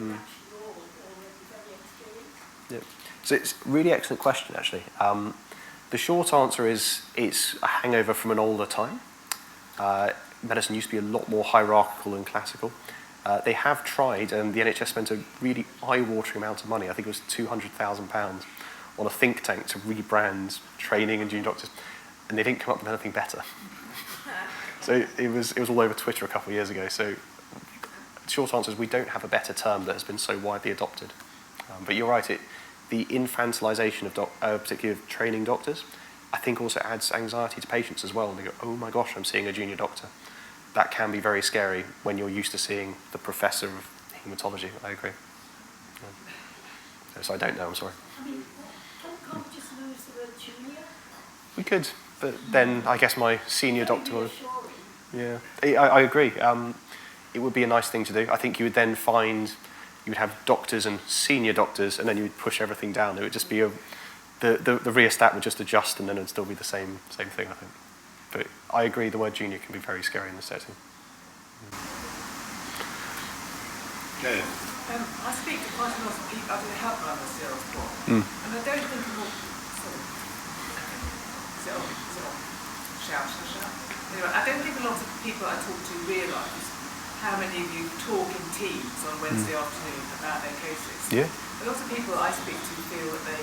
actually all already very experienced? Yeah. So it's a really excellent question, actually. The short answer is it's a hangover from an older time. Medicine used to be a lot more hierarchical and classical. They have tried, and the NHS spent a really eye-watering amount of money, I think it was £200,000, on a think tank to rebrand training and junior doctors, and they didn't come up with anything better. So it was all over Twitter a couple of years ago. So the short answer is we don't have a better term that has been so widely adopted. But you're right, the infantilization of particularly of training doctors, I think also adds anxiety to patients as well. And they go, oh my gosh, I'm seeing a junior doctor. That can be very scary when you're used to seeing the professor of haematology. I agree. Yeah. So I don't know, I'm sorry. I mean, can't we just lose the word junior? We could, but then I guess my senior doctor would... Yeah, I agree. It would be a nice thing to do. I think you would then find, you would have doctors and senior doctors, and then you would push everything down. It would just be the rheostat would just adjust, and then it would still be the same thing, I think. But I agree, the word junior can be very scary in this setting. Okay. I speak to quite a lot of people. I do help run the sales board, and I don't think of all. Sorry. Is it on? Shout. Anyway, I don't think a lot of people I talk to realise how many of you talk in teams on Wednesday afternoon about their cases. Yeah. A lot of people I speak to feel that they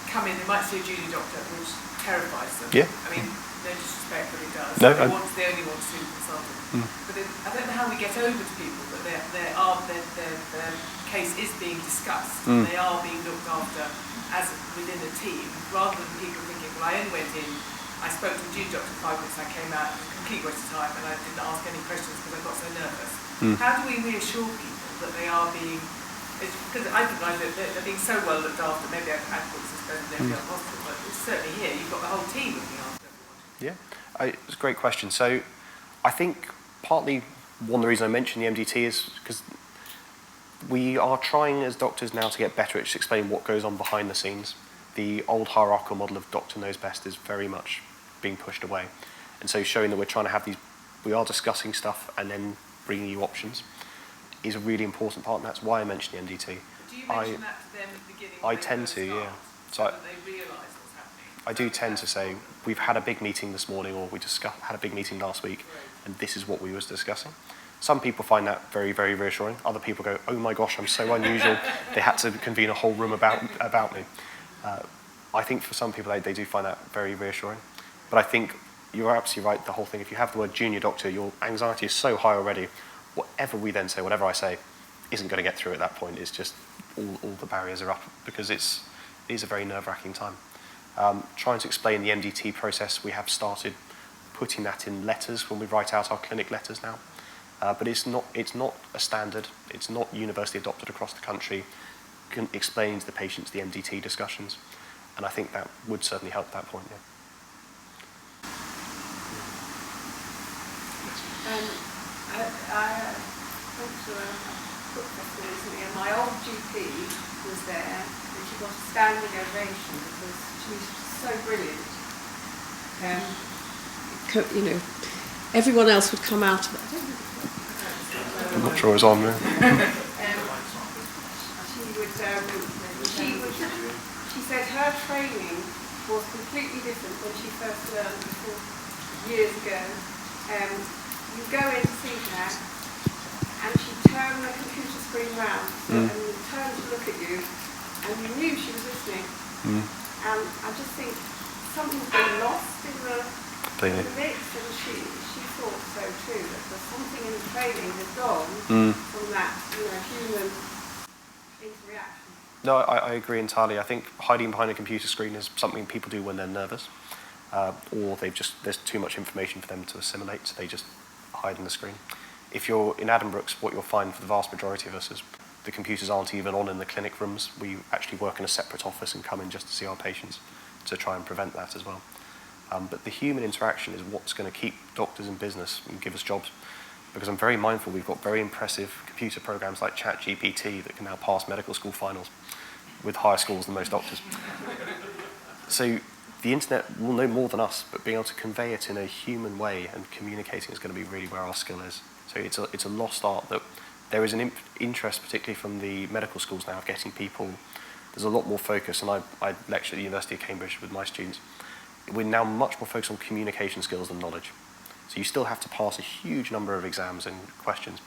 come in, they might see a junior doctor, which terrifies them. Yeah. I mean, no disrespect, but it does. No, they only want to see a consultant. But I don't know how we get over to people that their case is being discussed. They are being looked after as within a team, rather than people thinking, well, I only went in, I spoke to a junior doctor 5 minutes, I came out, it was a complete waste of time, and I didn't ask any questions because I got so nervous. How do we reassure people that they are being, because I think they're being so well looked after, maybe I've had books as better than every other hospital, but it's certainly here, you've got the whole team looking after everyone. Yeah, it's a great question. So I think partly one of the reasons I mentioned the MDT is because we are trying as doctors now to get better at explaining what goes on behind the scenes. The old hierarchical model of doctor knows best is very much being pushed away. And so showing that we're trying to have these, we are discussing stuff and then bringing you options is a really important part, and that's why I mentioned the MDT. Do you mention that to them at the beginning? I tend to, yeah. So that they realise what's happening? I do tend to say, we've had a big meeting this morning, or we had a big meeting last week, and this is what we was discussing. Some people find that very, very reassuring. Other people go, oh my gosh, I'm so unusual. They had to convene a whole room about me. I think for some people, they do find that very reassuring. But I think you're absolutely right, the whole thing, if you have the word junior doctor, your anxiety is so high already, whatever we then say, whatever I say, isn't going to get through at that point. It's just all the barriers are up, because it is a very nerve-wracking time. Trying to explain the MDT process, we have started putting that in letters when we write out our clinic letters now. But it's not a standard, it's not universally adopted across the country, explaining to the patients the MDT discussions. And I think that would certainly help that point, yeah. I went to a book festival recently, and my old GP was there, and she got a standing ovation because she was so brilliant. You know, everyone else would come out of it. I'm not sure it was on there. She said her training was completely different when she first learned before, years ago. You go in to see her, and she turned the computer screen round and turned to look at you, and you knew she was listening. And I just think something's been lost in the mix, and she thought so too, that there's something in the training has gone from that, human interaction. No, I agree entirely. I think hiding behind a computer screen is something people do when they're nervous, or there's too much information for them to assimilate, so they just hide in the screen. If you're in Addenbrooke's, what you'll find for the vast majority of us is the computers aren't even on in the clinic rooms. We actually work in a separate office and come in just to see our patients to try and prevent that as well. But the human interaction is what's going to keep doctors in business and give us jobs. Because I'm very mindful we've got very impressive computer programs like ChatGPT that can now pass medical school finals with higher scores than most doctors. So the internet will know more than us, but being able to convey it in a human way and communicating is going to be really where our skill is. So it's a lost art that there is an interest, particularly from the medical schools now, of getting people. There's a lot more focus, and I lecture at the University of Cambridge with my students. We're now much more focused on communication skills than knowledge. So you still have to pass a huge number of exams and questions,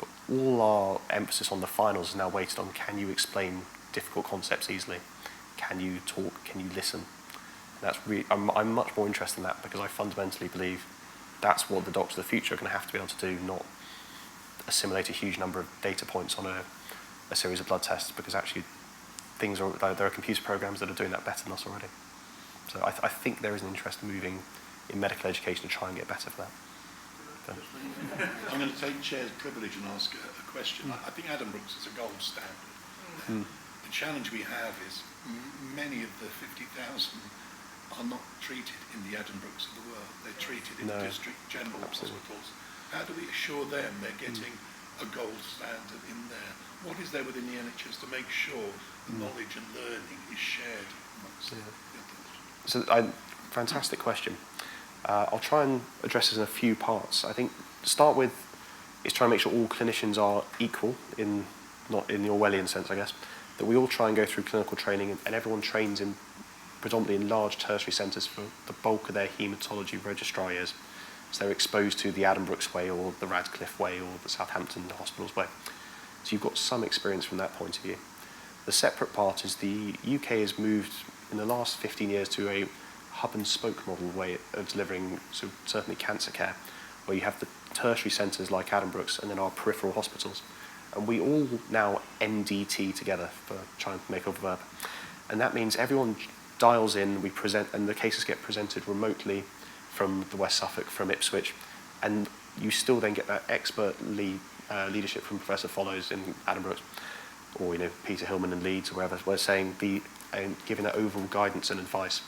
but all our emphasis on the finals is now weighted on, can you explain difficult concepts easily? Can you talk? Can you listen? That's really, I'm much more interested in that, because I fundamentally believe that's what the doctors of the future are going to have to be able to do, not assimilate a huge number of data points on a series of blood tests, because actually there are computer programs that are doing that better than us already. So I think there is an interest in moving in medical education to try and get better for that. But I'm going to take Chair's privilege and ask a question. I think Adam Brooks is a gold standard. The challenge we have is many of the 50,000 are not treated in the Adam Brooks of the world. They're treated in district general hospitals. How do we assure them they're getting a gold standard in there? What is there within the NHS to make sure the knowledge and learning is shared amongst the others? So, fantastic question. I'll try and address this in a few parts. I think to start with is try and make sure all clinicians are equal, not in the Orwellian sense, I guess, that we all try and go through clinical training, and everyone trains in predominantly in large tertiary centres for the bulk of their haematology registrar years. So they're exposed to the Adam Brooks way, or the Radcliffe way, or the Southampton Hospitals way. So you've got some experience from that point of view. The separate part is the UK has moved in the last 15 years to a hub and spoke model way of delivering, so certainly cancer care, where you have the tertiary centres like Adam Brooks and then our peripheral hospitals. And we all now MDT together, for trying to make up a verb. And that means everyone dials in, we present, and the cases get presented remotely from the West Suffolk, from Ipswich, and you still then get that expert leadership from Professor Follows in Adam Brooks, or Peter Hillman in Leeds, or wherever, we're saying giving that overall guidance and advice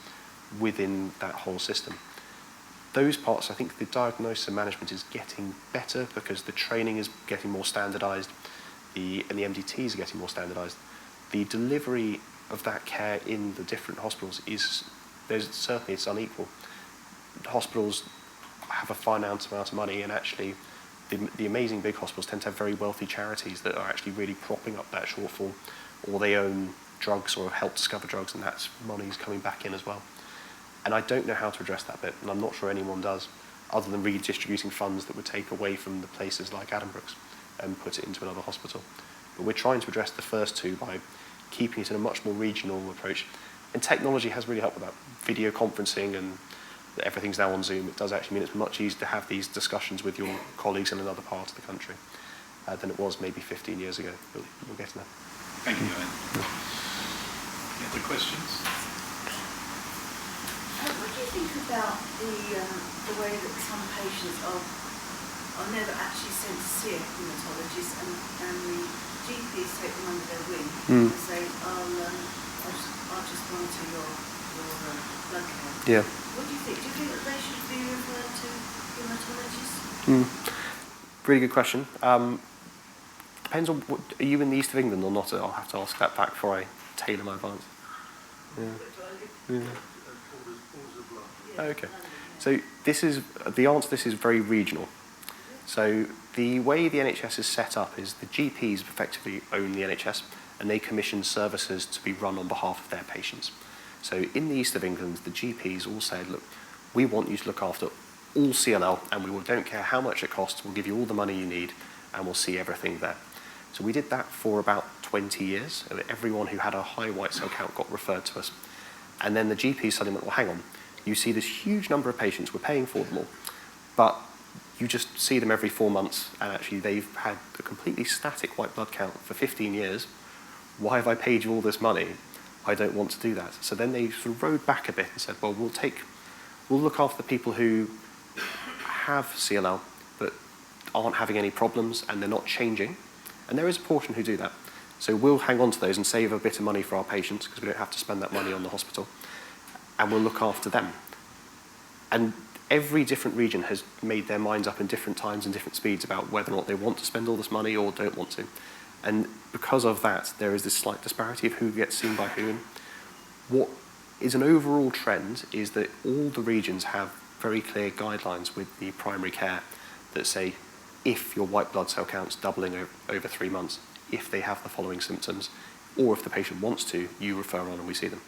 within that whole system. Those parts, I think the diagnosis and management is getting better because the training is getting more standardised, and the MDTs are getting more standardised. The delivery of that care in the different hospitals it's unequal. Hospitals have a finite amount of money, and actually the amazing big hospitals tend to have very wealthy charities that are actually really propping up that shortfall, or they own drugs or have helped discover drugs, and that's money's coming back in as well. And I don't know how to address that bit, and I'm not sure anyone does, other than redistributing funds that would take away from the places like Adam Brooks and put it into another hospital. But we're trying to address the first two by keeping it in a much more regional approach. And technology has really helped with that. Video conferencing, and everything's now on Zoom. It does actually mean it's much easier to have these discussions with your colleagues in another part of the country than it was maybe 15 years ago. But we'll get to that. Thank you, Ieuan. Any other questions? What do you think about the way that some patients are never actually sent to see a haematologist, and the GPs take them under their wing and say, I'll just monitor your blood count. Yeah. What do you think? Do you think that they should be referred to haematologists? Really good question. Depends on are you in the east of England or not? I'll have to ask that back before I tailor my advance. Yeah. Okay. So the answer to this is very regional. So the way the NHS is set up is the GPs effectively own the NHS, and they commission services to be run on behalf of their patients. So in the east of England, the GPs all said, look, we want you to look after all CLL, and we don't care how much it costs, we'll give you all the money you need, and we'll see everything there. So we did that for about 20 years. Everyone who had a high white cell count got referred to us. And then the GPs suddenly went, well, hang on, you see this huge number of patients, we're paying for them all, but you just see them every 4 months, and actually they've had a completely static white blood count for 15 years. Why have I paid you all this money? I don't want to do that. So then they sort of rode back a bit and said, well, we'll look after the people who have CLL but aren't having any problems and they're not changing. And there is a portion who do that. So we'll hang on to those and save a bit of money for our patients because we don't have to spend that money on the hospital. And we'll look after them. And every different region has made their minds up in different times and different speeds about whether or not they want to spend all this money or don't want to. And because of that, there is this slight disparity of who gets seen by whom. What is an overall trend is that all the regions have very clear guidelines with the primary care that say, if your white blood cell count's doubling over 3 months, if they have the following symptoms, or if the patient wants to, you refer on and we see them.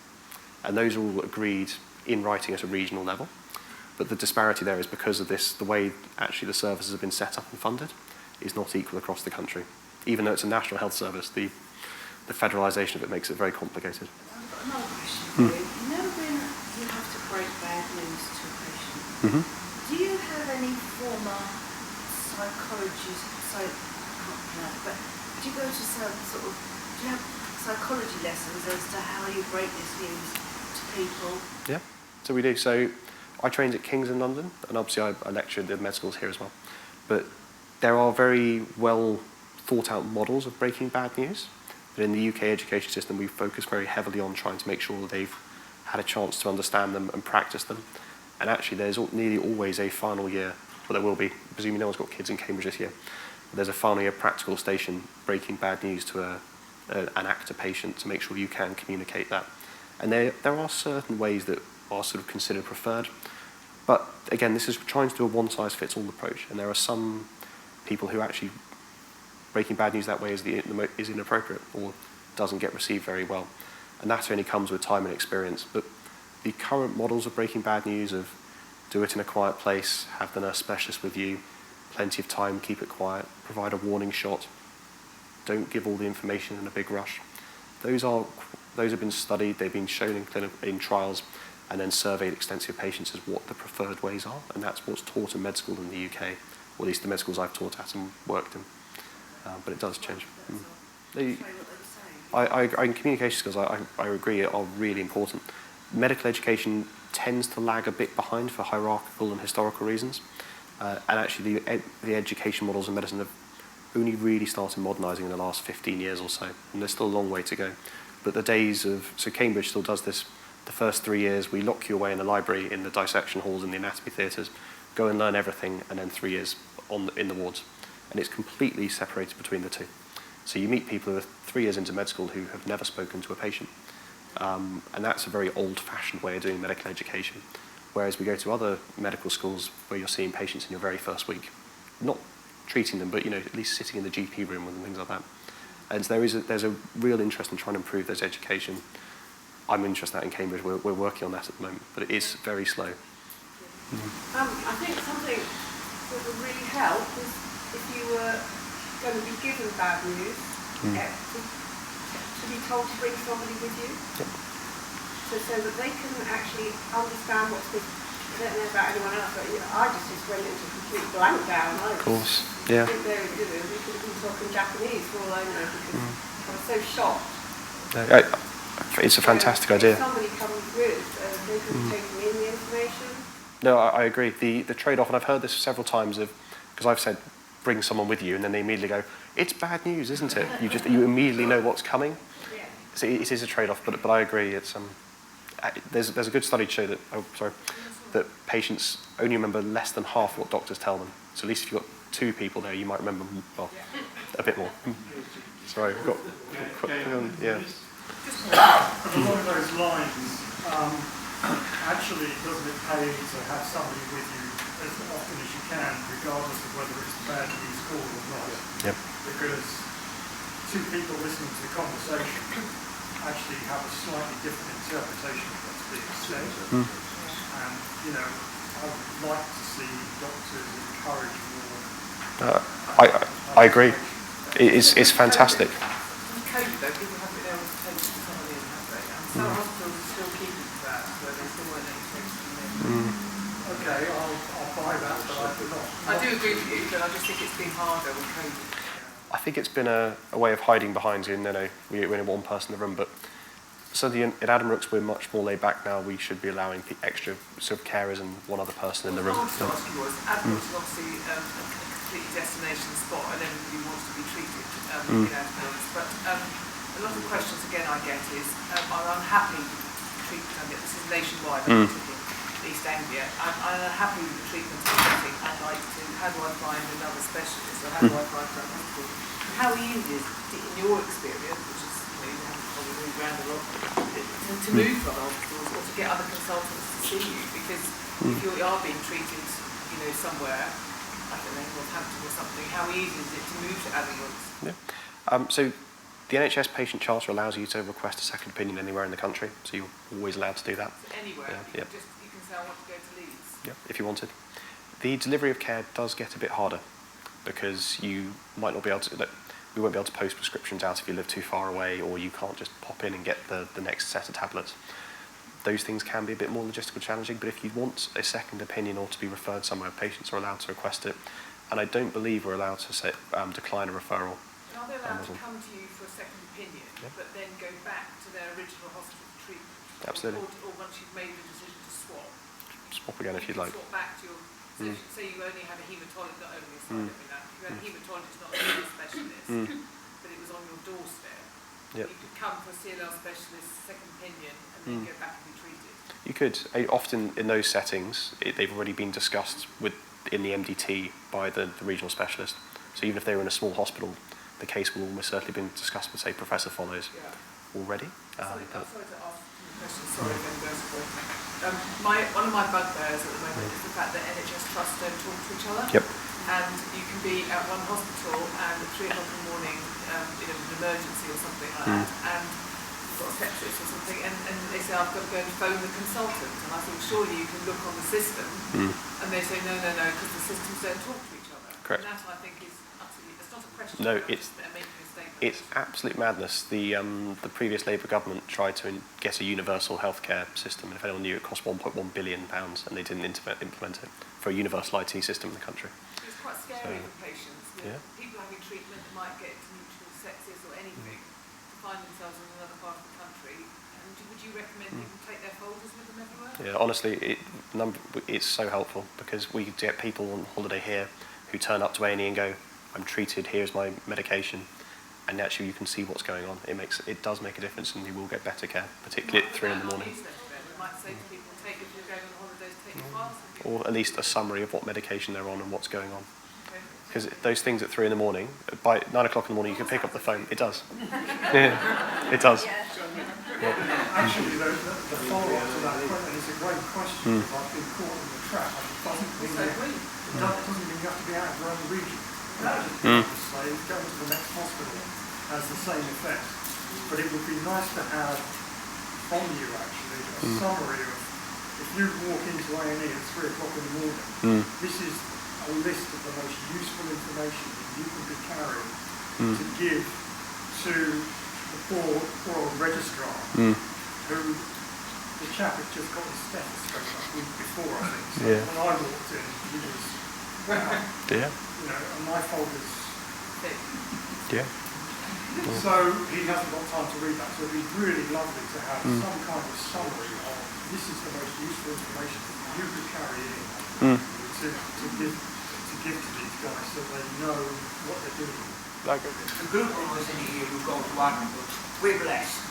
And those are all agreed in writing at a regional level. But the disparity there is because of this, the way actually the services have been set up and funded is not equal across the country. Even though it's a national health service, the federalisation of it makes it very complicated. I've got another question for you. You know when you have to break bad news to a patient, do you have any former psychologist, I can't pronounce it, but do you go to some sort of, do you have psychology lessons as to how you break this news to people? Yeah, so we do. So I trained at King's in London, and obviously I lecture at the med schools here as well. But there are very well thought out models of breaking bad news. But in the UK education system, we focus very heavily on trying to make sure that they've had a chance to understand them and practice them. And actually, there's nearly always a final year, well, there will be, presumably no one's got kids in Cambridge this year, but there's a final year practical station breaking bad news to an actor patient to make sure you can communicate that. And there are certain ways that are sort of considered preferred. But again, this is trying to do a one-size-fits-all approach, and there are some people who actually breaking bad news that way is inappropriate or doesn't get received very well. And that only comes with time and experience. But the current models of breaking bad news of do it in a quiet place, have the nurse specialist with you, plenty of time, keep it quiet, provide a warning shot, don't give all the information in a big rush. Those have been studied, they've been shown in trials, and then surveyed extensive patients as what the preferred ways are, and that's what's taught in med school in the UK, or at least the med schools I've taught at and worked in. But it does change. In communication skills, I agree, are really important. Medical education tends to lag a bit behind for hierarchical and historical reasons, and actually the education models in medicine have only really started modernising in the last 15 years or so, and there's still a long way to go. But the days of, so Cambridge still does this, the first 3 years we lock you away in the library, in the dissection halls, in the anatomy theatres, go and learn everything, and then 3 years in the wards. And it's completely separated between the two. So you meet people who are 3 years into med school who have never spoken to a patient. And that's a very old-fashioned way of doing medical education. Whereas we go to other medical schools where you're seeing patients in your very first week, not treating them, but at least sitting in the GP room and things like that. And there's a real interest in trying to improve those education. I'm interested in that in Cambridge. We're working on that at the moment, but it is very slow. I think something that would really help is if you were going to be given bad news, to be told to bring somebody with you, so that they can actually understand what's been. I don't know about anyone else, but I just went into a complete blank down. Of course, yeah. I think we could have been talking Japanese for all I know because I was so shocked. It's a fantastic idea. If somebody comes with, they can take in the information. No, I agree. The trade-off, and I've heard this several times, because I've said, bring someone with you, and then they immediately go, it's bad news, isn't it? You immediately know what's coming. Yeah. So it is a trade-off, but I agree. It's there's a good study to show that that patients only remember less than half what doctors tell them. So at least if you've got 2 people there, you might remember a bit more. Sorry, we've got yeah. Along those lines, actually, doesn't it pay to have somebody with you as often as you can, regardless of whether it's bad news call or not? Yep. Because 2 people listening to the conversation actually have a slightly different interpretation of what's being said. And, I would like to see doctors encourage more. I agree. It's fantastic. In COVID, though, people haven't been able to take somebody in, have they? And some hospitals are still keeping to that, where they still weren't expecting. Okay, I'll buy that, but I do not. I do agree with you, but I just think it's been harder with COVID. I think it's been a way of hiding behind, we only one person in the room, but certainly at Adam Rooks we're much more laid back now. We should be allowing extra sort of carers and one other person in the room. What I wanted to ask you was, Adam Rooks is obviously a completely destination spot and everybody wants to be treated, but a lot of the questions again I get is, are unhappy with the treatment I get. This is nationwide, I'm particularly East Anglia. I'm unhappy with the treatment I'm getting. I'd like to, how do I find another specialist, or how do I find another hospital? How easy is it, in your experience, which is, you haven't probably moved around a lot, to move to other hospitals or to get other consultants to see you? Because if you are being treated, somewhere, I don't know, Northampton or something, how easy is it to move to Abingdon? Yeah. So the NHS patient charter allows you to request a second opinion anywhere in the country, so you're always allowed to do that. So anywhere, Yeah. you can say I want to go to Leeds. Yeah, if you wanted. The delivery of care does get a bit harder because you might not be able to. We won't be able to post prescriptions out if you live too far away, or you can't just pop in and get the next set of tablets. Those things can be a bit more logistical challenging, but if you want a second opinion or to be referred somewhere, patients are allowed to request it. And I don't believe we're allowed to decline a referral. And are they allowed to come to you for a second opinion, but then go back to their original hospital treatment? Absolutely. Or once you've made the decision to swap? Swap again if you'd like. Swap back to your, so say you only have a haematologist, not only, sorry, I mean that, you had a haematologist, not a CLL specialist, but it was on your doorstep. Yep. You could come for a CLL specialist, second opinion, and then go back and be treated. You could. Often in those settings, they've already been discussed in the MDT by the regional specialist. So even if they were in a small hospital, the case will almost certainly been discussed with, say, Professor Follows already. Sorry to ask you a question, sorry if I'm going to one of my bugbears at the moment is the fact that NHS trusts don't talk to each other. Yep. And you can be at one hospital and at 3 o'clock in the morning, in an emergency or something like that, and you've got sepsis or something, and they say, I've got to go and phone the consultant. And I think, surely you can look on the system, and they say, no, because the systems don't talk to each other. Correct. And that, I think, is absolutely, it's not a question. No, they're making a statement. it's absolute madness. The previous Labour government tried to get a universal healthcare system, and if anyone knew, it cost £1.1 billion, and they didn't implement it for a universal IT system in the country. It's quite scary for patients. Yeah. People having treatment that might get to neutral sepsis or anything to find themselves in another part of the country. And would you recommend people take their folders with them everywhere? Yeah, honestly, it's so helpful because we get people on holiday here who turn up to A&E and go, I'm treated, here's my medication, and actually you can see what's going on. It does make a difference, and you will get better care, particularly at 3 in the morning. We might say to people, if you're going on holidays, take your files with you. Or at least a summary of what medication they're on and what's going on. Okay. Because those things at 3 in the morning, by 9 o'clock in the morning, you can pick up the phone. It does. Yeah, it does. Actually, the follow-up to that question is a great question. If I've been caught in the trap, it doesn't mean you have to be out of your own region. Just say, going to the next hospital has the same effect. But it would be nice to have from you, actually, a summary of, if you walk into A&E at 3 o'clock in the morning, this is a list of the most useful information that you can be carrying to give to the poor old registrar, who the chap had just got his stethoscope a week before, I think. So when I walked in, he was, and my folder's thick. Yeah. So he hasn't got time to read that. So it'd be really lovely to have some kind of summary of this is the most useful information that you could carry in to give to these guys so they know what they're doing. The group of us in here who go to Admirals, we're blessed.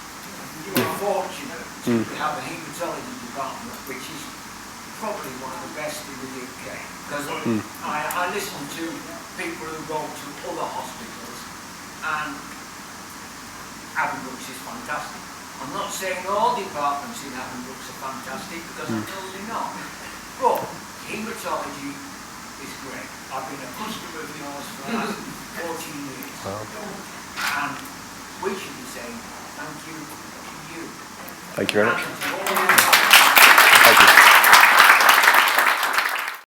We're fortunate to have a haematology department, which is probably one of the best in the UK. Because I listen to people who go to other hospitals, and Admirals is fantastic. I'm not saying all departments in Admirals are fantastic, because I know they're not. But haematology is great. I've been a customer of yours for the last 14 years. And we should be saying thank you to you. Thank you very much. And to all